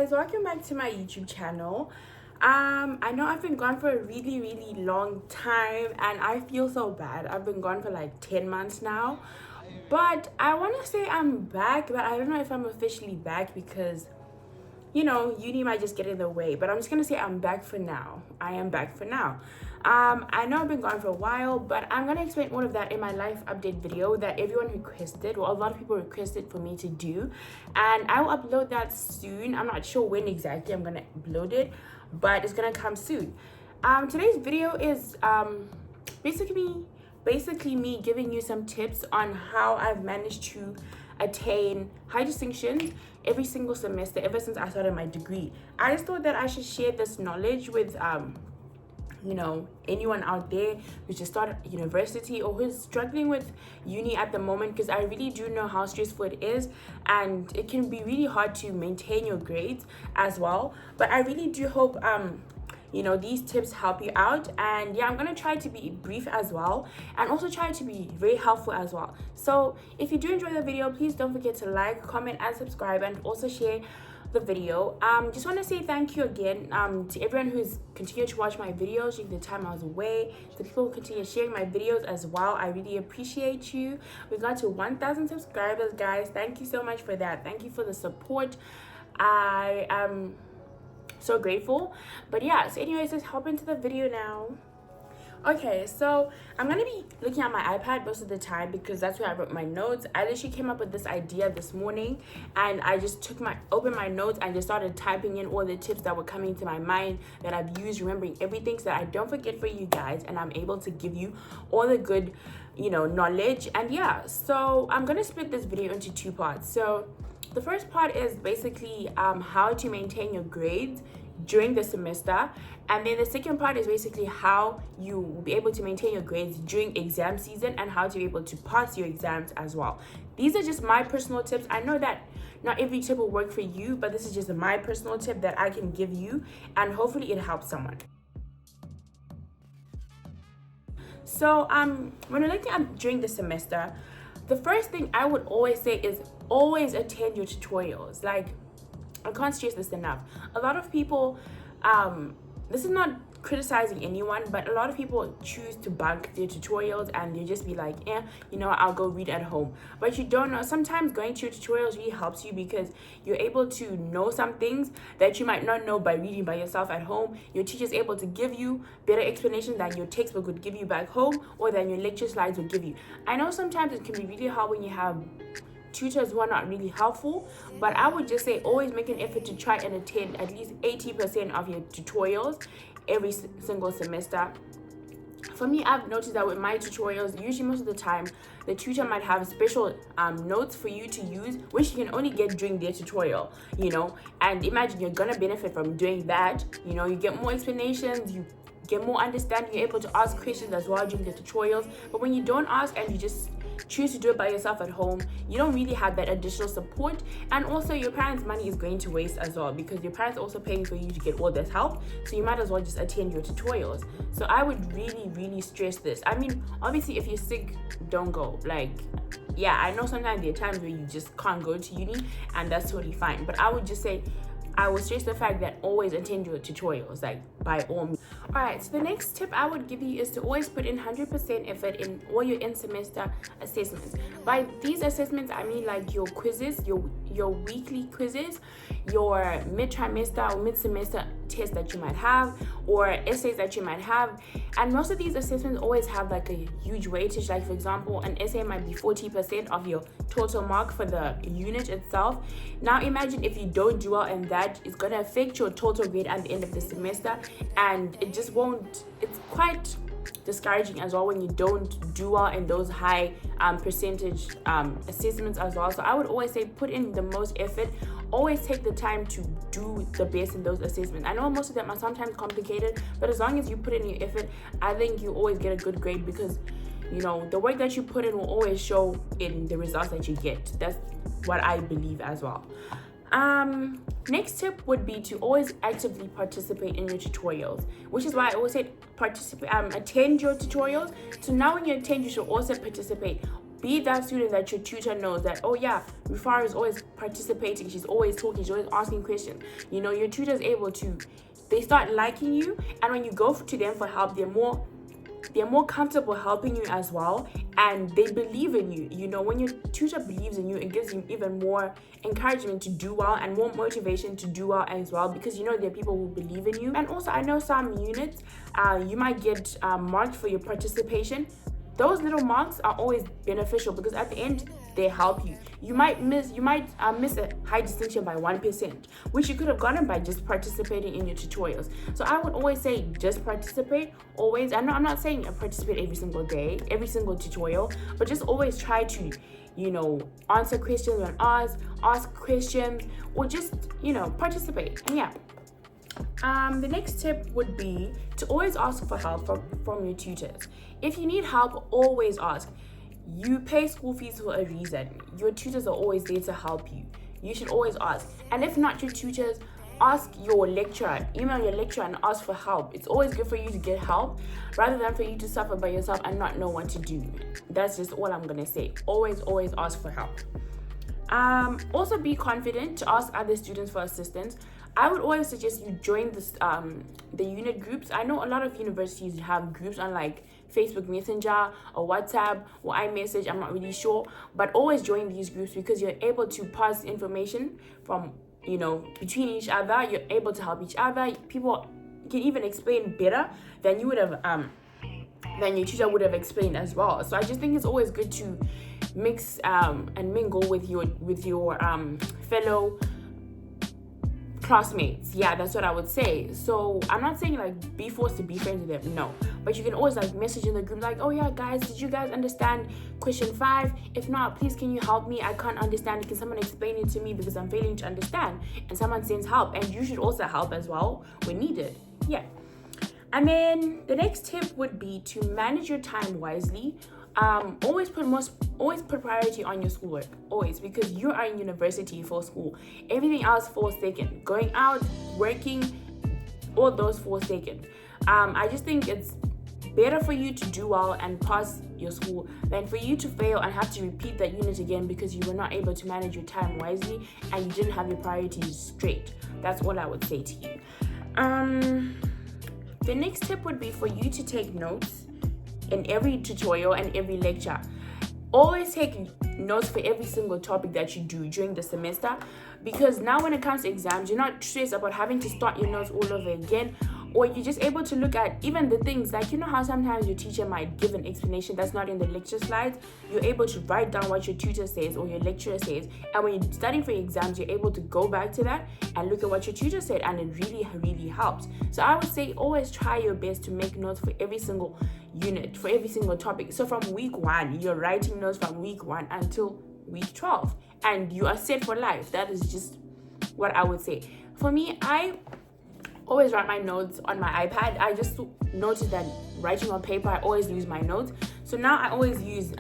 guys, welcome back to my YouTube channel. I know I've been gone for a really long time and I feel so bad. I've been gone for like 10 months now, but I want to say I'm back, but I don't know if I'm officially back because uni might just get in the way, but I'm just gonna say I'm back for now. I am back for now. I know I've been gone for a while, but I'm gonna explain all of that in my life update video that everyone requested, or a lot of people requested for me to do, and I will upload that soon. I'm not sure when exactly I'm gonna upload it, but it's gonna come soon. Today's video is basically me giving you some tips on how I've managed to attain high distinctions every single semester ever since I started my degree. I just thought that I should share this knowledge with anyone out there who's just started university or who's struggling with uni at the moment, because I really do know how stressful it is and it can be really hard to maintain your grades as well. But I really do hope these tips help you out, and yeah, I'm gonna try to be brief as well and also try to be very helpful as well. So if you do enjoy the video, please don't forget to like, comment and subscribe, and also share the video. Just want to say thank you again to everyone who's continued to watch my videos during the time I was away, the people who continue sharing my videos as well. I really appreciate you. We got to 1,000 subscribers, guys. Thank you so much for that. Thank you for the support. I am so grateful. But yeah, so anyways, let's hop into the video now. Okay, so I'm gonna be looking at my iPad most of the time because that's where I wrote my notes. I literally came up with this idea this morning and I just opened my notes and just started typing in all the tips that were coming to my mind that I've used, remembering everything so that I don't forget for you guys and I'm able to give you all the good knowledge. And yeah, so I'm gonna split this video into two parts. So the first part is basically how to maintain your grades during the semester, and then the second part is basically how you will be able to maintain your grades during exam season and how to be able to pass your exams as well. These are just my personal tips. I know that not every tip will work for you, but this is just my personal tip that I can give you and hopefully it helps someone. So when you're looking at during the semester, the first thing I would always say is always attend your tutorials. Like, I can't stress this enough. A lot of people, this is not criticizing anyone, but a lot of people choose to bunk their tutorials and they just be like, I'll go read at home. But you don't know, sometimes going to your tutorials really helps you because you're able to know some things that you might not know by reading by yourself at home. Your teacher's able to give you better explanation than your textbook would give you back home or than your lecture slides would give you. I know sometimes it can be really hard when you have tutors who are not really helpful, but I would just say always make an effort to try and attend at least 80% of your tutorials every single semester. For me, I've noticed that with my tutorials, usually most of the time the tutor might have special notes for you to use, which you can only get during their tutorial, and imagine you're gonna benefit from doing that. You get more explanations, you get more understanding, you're able to ask questions as well during the tutorials. But when you don't ask and you just choose to do it by yourself at home, you don't really have that additional support, and also your parents' money is going to waste as well because your parents are also paying for you to get all this help, so you might as well just attend your tutorials. So I would really stress this. I mean, obviously if you're sick, don't go. I know sometimes there are times where you just can't go to uni and that's totally fine, but I would just say I would stress the fact that always attend your tutorials, by all means. Alright, so the next tip I would give you is to always put in 100% effort in all your in-semester assessments. By these assessments, I mean like your quizzes, your weekly quizzes, your mid-trimester or mid-semester tests that you might have, or essays that you might have. And most of these assessments always have like a huge weightage. Like, for example, an essay might be 40% of your total mark for the unit itself. Now imagine if you don't do well in that, it's going to affect your total grade at the end of the semester, and it just won't, it's quite discouraging as well when you don't do well in those high percentage assessments as well. So I would always say put in the most effort. Always take the time to do the best in those assessments. I know most of them are sometimes complicated, but as long as you put in your effort, I think you always get a good grade because the work that you put in will always show in the results that you get. That's what I believe as well. Next tip would be to always actively participate in your tutorials, which is why I always say attend your tutorials. So now when you attend, you should also participate. Be that student that your tutor knows that, oh yeah, Rufaro is always participating, she's always talking, she's always asking questions. You know, your tutor is able to, they start liking you, and when you go to them for help, they're more comfortable helping you as well, and they believe in you. You know, when your tutor believes in you, it gives you even more encouragement to do well and more motivation to do well as well, because you know there are people who believe in you. And also, I know some units you might get marked for your participation. Those little marks are always beneficial because at the end they help you. You might miss a high distinction by 1%, which you could have gotten by just participating in your tutorials. So I would always say just participate always. I'm not saying participate every single day, every single tutorial, but just always try to, you know, answer questions when ask questions, or just, you know, participate. And yeah. The next tip would be to always ask for help from your tutors. If you need help, always ask. You pay school fees for a reason. Your tutors are always there to help you. You should always ask. And if not your tutors, ask your lecturer. Email your lecturer and ask for help. It's always good for you to get help rather than for you to suffer by yourself and not know what to do. That's just all I'm gonna say. Always ask for help. Also be confident to ask other students for assistance. I would always suggest you join the unit groups. I know a lot of universities have groups on like Facebook Messenger or WhatsApp or iMessage, I'm not really sure, but always join these groups because you're able to pass information from, you know, between each other. You're able to help each other. People can even explain better than you would have than your tutor would have explained as well. So I just think it's always good to mix and mingle with your fellow classmates. Yeah, that's what I would say. So I'm not saying like be forced to be friends with them, no, but you can always like message in the group like, oh yeah guys, did you guys understand question 5? If not, please can you help me? I can't understand. Can someone explain it to me because I'm failing to understand? And someone sends help, and you should also help as well when needed. Yeah. And then the next tip would be to manage your time wisely. Always put priority on your schoolwork, always, because you are in university for school. Everything else falls second. Going out, working, all those fall second. I just think it's better for you to do well and pass your school than for you to fail and have to repeat that unit again because you were not able to manage your time wisely and you didn't have your priorities straight. That's all I would say to you. The next tip would be for you to take notes in every tutorial and every lecture. Always take notes for every single topic that you do during the semester, because now when it comes to exams, you're not stressed about having to start your notes all over again, or you're just able to look at even the things like, you know how sometimes your teacher might give an explanation that's not in the lecture slides. You're able to write down what your tutor says or your lecturer says, and when you're studying for your exams, you're able to go back to that and look at what your tutor said, and it really helps. So I would say always try your best to make notes for every single unit, for every single topic. So from week 1, you're writing notes from week 1 until week 12, and you are set for life. That is just what I would say. For me, I always write my notes on my iPad. I just noticed that writing on paper, I always lose my notes. So now I always use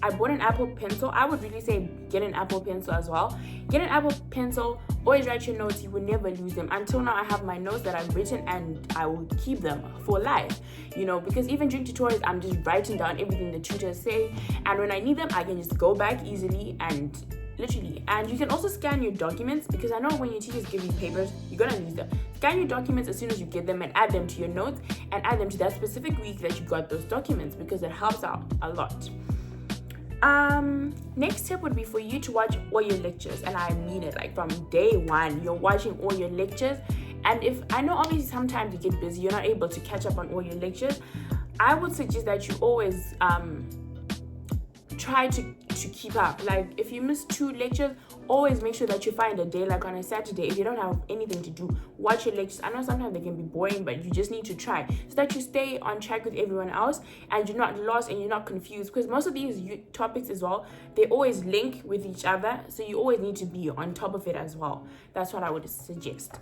I bought an Apple Pencil. I would really say get an Apple Pencil as well. Get an Apple Pencil, always write your notes. You will never lose them. Until now, I have my notes that I've written and I will keep them for life, you know, because even during tutorials, I'm just writing down everything the tutors say. And when I need them, I can just go back easily and literally. And you can also scan your documents, because I know when your teachers give you papers, you're gonna use them. Scan your documents as soon as you get them and add them to your notes and add them to that specific week that you got those documents, because it helps out a lot. Next tip would be for you to watch all your lectures, and I mean it, like from day 1, you're watching all your lectures. And if I know obviously sometimes you get busy, you're not able to catch up on all your lectures, I would suggest that you always try to keep up. Like if you miss 2 lectures, always make sure that you find a day, like on a Saturday, if you don't have anything to do, watch your lectures. I know sometimes they can be boring, but you just need to try so that you stay on track with everyone else and you're not lost and you're not confused, because most of these topics as well, they always link with each other, so you always need to be on top of it as well. That's what I would suggest.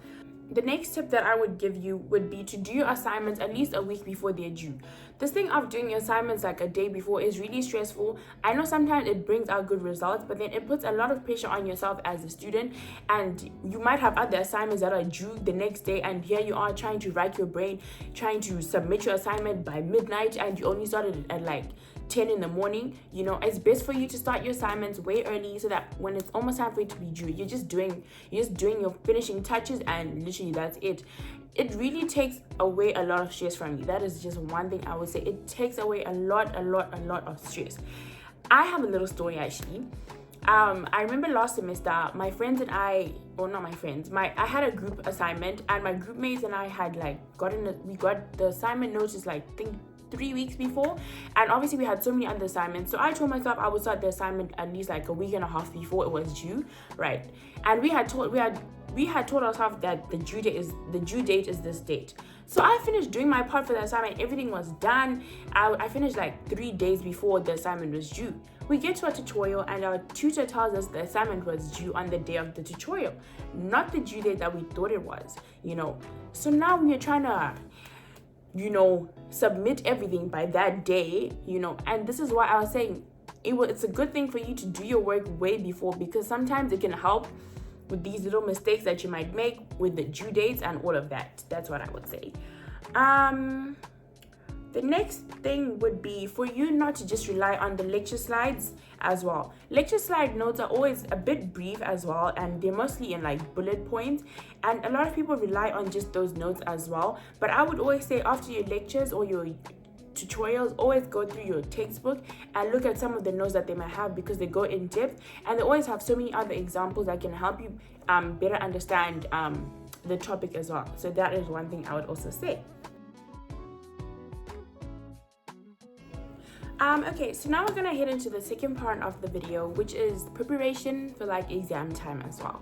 The next tip that I would give you would be to do your assignments at least a week before they're due. This thing of doing your assignments like a day before is really stressful. I know sometimes it brings out good results, but then it puts a lot of pressure on yourself as a student, and you might have other assignments that are due the next day, and here you are trying to rack your brain, trying to submit your assignment by midnight, and you only started at like 10 in the morning, you know, it's best for you to start your assignments way early so that when it's almost time for it to be due, you're just doing your finishing touches, and literally that's it. It really takes away a lot of stress from you. That is just one thing I would say. It takes away a lot of stress. I have a little story actually. I remember last semester, my friends and I, or not my friends, I had a group assignment, and my group mates and I had like we got the assignment notice like I think 3 weeks before, and obviously we had so many other assignments, so I told myself I would start the assignment at least like a week and a half before it was due, right? And we had told ourselves that the due date is this date. So I finished doing my part for the assignment. Everything was done. I finished like 3 days before the assignment was due. We get to a tutorial, and our tutor tells us the assignment was due on the day of the tutorial, not the due date that we thought it was, you know. So now we are trying to, you know, submit everything by that day, you know. And this is why I was saying it's a good thing for you to do your work way before, because sometimes it can help with these little mistakes that you might make with the due dates and all of that. That's what I would say. The next thing would be for you not to just rely on the lecture slides as well. Lecture slide notes are always a bit brief as well, and they're mostly in like bullet points, and a lot of people rely on just those notes as well. But I would always say after your lectures or your tutorials, always go through your textbook and look at some of the notes that they might have, because they go in depth, and they always have so many other examples that can help you better understand the topic as well. So that is one thing I would also say. Okay, so now we're gonna head into the second part of the video, which is preparation for like exam time as well.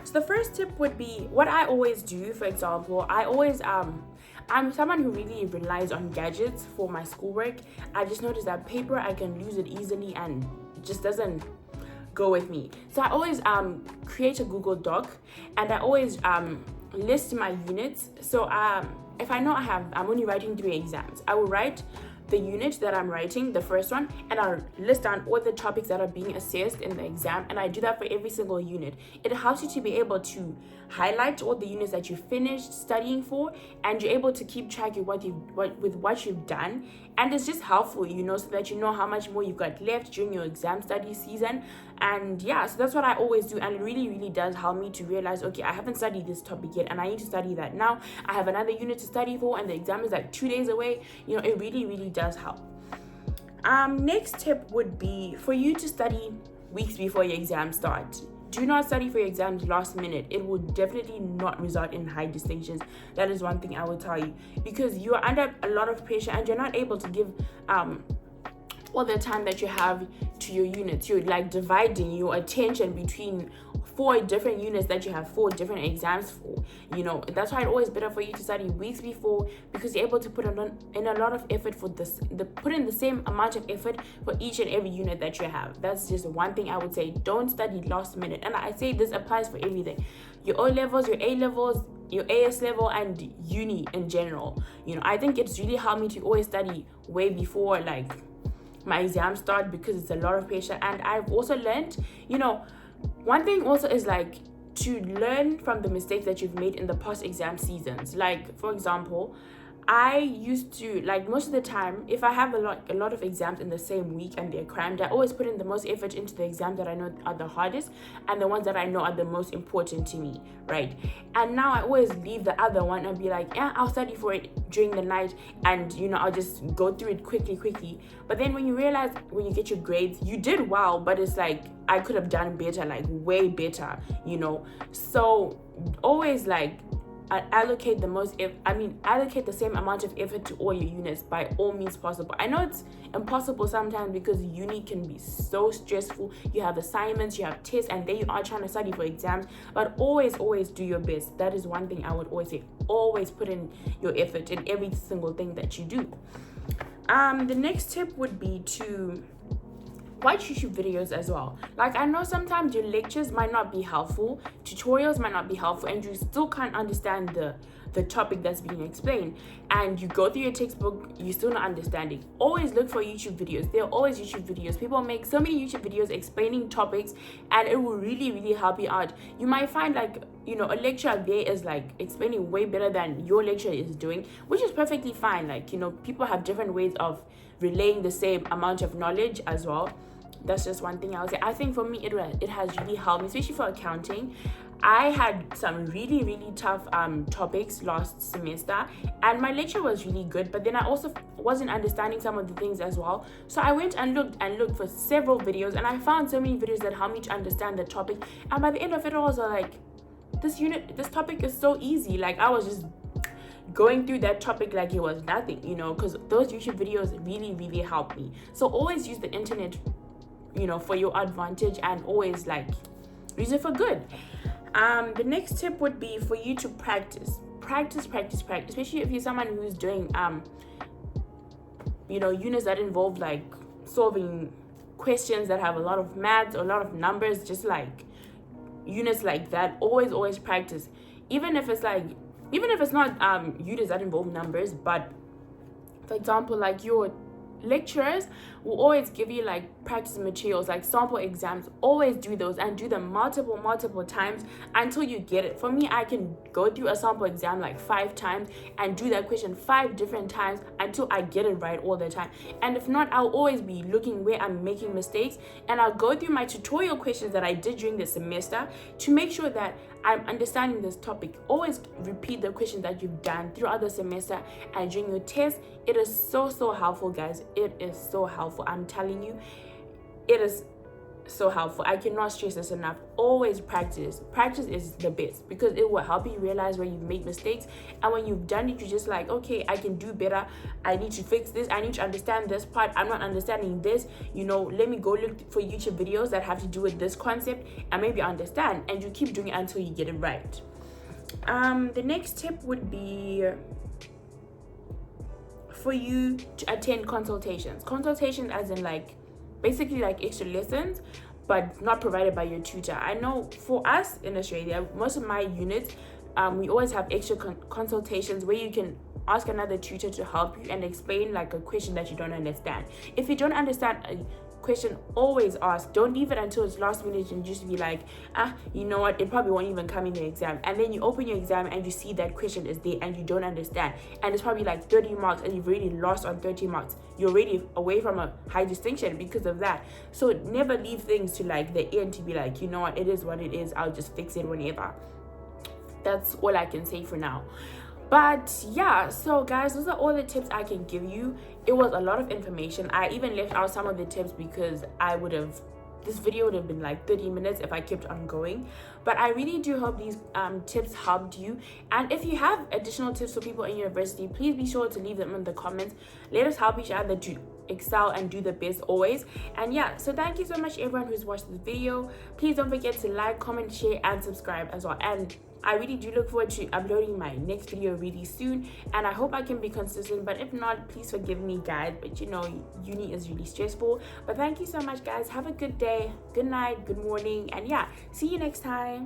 So the first tip would be what I always do. For example, I'm someone who really relies on gadgets for my schoolwork. I just noticed that paper, I can lose it easily and it just doesn't go with me. So I always create a Google Doc, and I always list my units. So if I know I'm only writing 3 exams, I will write the unit that I'm writing, the first one, and I'll list down all the topics that are being assessed in the exam, and I do that for every single unit. It helps you to be able to highlight all the units that you finished studying for, and you're able to keep track of what you've done, and it's just helpful, you know, so that you know how much more you've got left during your exam study season. And yeah, so that's what I always do, and it really does help me to realize, okay, I haven't studied this topic yet, and I need to study that now. I have another unit to study for, and the exam is like 2 days away. You know, it really does help. Next tip would be for you to study weeks before your exam starts. Do not study for your exams last minute. It will definitely not result in high distinctions. That is one thing I will tell you, because you are under a lot of pressure and you're not able to give all the time that you have to your units. You're like dividing your attention between 4 different units that you have 4 different exams for. You know, that's why it's always better for you to study weeks before, because you're able to put in a lot of effort for put in the same amount of effort for each and every unit that you have. That's just one thing I would say. Don't study last minute. And I say this applies for everything. Your O levels, your A levels, your AS level, and uni in general. You know, I think it's really helped me to always study way before like my exams start, because it's a lot of pressure. And I've also learned, you know, one thing also is like to learn from the mistakes that you've made in the past exam seasons. Like, for example, I used to, like, most of the time, if I have a lot of exams in the same week and they're crammed, I always put in the most effort into the exams that I know are the hardest and the ones that I know are the most important to me, right? And now I always leave the other one and be like, yeah, I'll study for it during the night, and, you know, I'll just go through it quickly. But then when you realize, when you get your grades, you did well, but it's like, I could have done better, like way better, you know? So always like, allocate the same amount of effort to all your units by all means possible. I know it's impossible sometimes because uni can be so stressful. You have assignments, you have tests, and then you are trying to study for exams, but always do your best. That is one thing I would always say. Always put in your effort in every single thing that you do. The next tip would be to watch YouTube videos as well. Like, I know sometimes your lectures might not be helpful, tutorials might not be helpful, and you still can't understand the topic that's being explained, and you go through your textbook, you're still not understanding, always look for YouTube videos. There are always YouTube videos. People make so many YouTube videos explaining topics, and it will really help you out. You might find like, you know, a lecturer there is like explaining way better than your lecturer is doing, which is perfectly fine. Like, you know, people have different ways of relaying the same amount of knowledge as well. That's just one thing I would say. I think for me, it has really helped me, especially for accounting. I had some really tough topics last semester, and my lecture was really good, but then I also wasn't understanding some of the things as well. So I went and looked for several videos, and I found so many videos that helped me to understand the topic. And by the end of it all, I was like, this topic is so easy. Like, I was just going through that topic like it was nothing, you know, because those YouTube videos really helped me. So always use the internet, you know, for your advantage, and always like use it for good. The next tip would be for you to practice, especially if you're someone who's doing you know, units that involve like solving questions that have a lot of maths or a lot of numbers, just like units like that. Always practice, even if it's not units that involve numbers. But for example, like your lecturers will always give you like practice materials, like sample exams. Always do those, and do them multiple times until you get it. For me, I can go through a sample exam like 5 times and do that question 5 different times until I get it right all the time. And if not, I'll always be looking where I'm making mistakes, and I'll go through my tutorial questions that I did during the semester to make sure that I'm understanding this topic. Always repeat the questions that you've done throughout the semester, and during your test. It is so helpful, guys. It is so helpful. I'm telling you, it is so helpful. I cannot stress this enough. Always practice. Practice is the best, because it will help you realize where you've made mistakes, and when you've done it, you're just like, okay, I can do better. I need to fix this. I need to understand this part. I'm not understanding this. You know, let me go look for YouTube videos that have to do with this concept, and maybe understand. And you keep doing it until you get it right. The next tip would be for you to attend consultations. Consultations as in like basically like extra lessons, but not provided by your tutor. I know for us in Australia, most of my units, we always have extra consultations where you can ask another tutor to help you and explain like a question that you don't understand. If you don't understand a question, always ask. Don't leave it until it's last minute and just be like, you know what, it probably won't even come in the exam. And then you open your exam and you see that question is there and you don't understand, and it's probably like 30 marks, and you've already lost on 30 marks. You're already away from a high distinction because of that. So never leave things to like the end to be like, you know what, it is what it is, I'll just fix it whenever. That's all I can say for now. But yeah, so guys, those are all the tips I can give you. It was a lot of information. I even left out some of the tips because this video would have been like 30 minutes if I kept on going. But I really do hope these tips helped you. And if you have additional tips for people in university, please be sure to leave them in the comments. Let us help each other to excel and do the best always. And yeah, so thank you so much everyone who's watched this video. Please don't forget to like, comment, share, and subscribe as well. And I really do look forward to uploading my next video really soon, and I hope I can be consistent. But if not, please forgive me, guys. But you know, uni is really stressful. But thank you so much, guys. Have a good day, good night, good morning, and yeah, see you next time.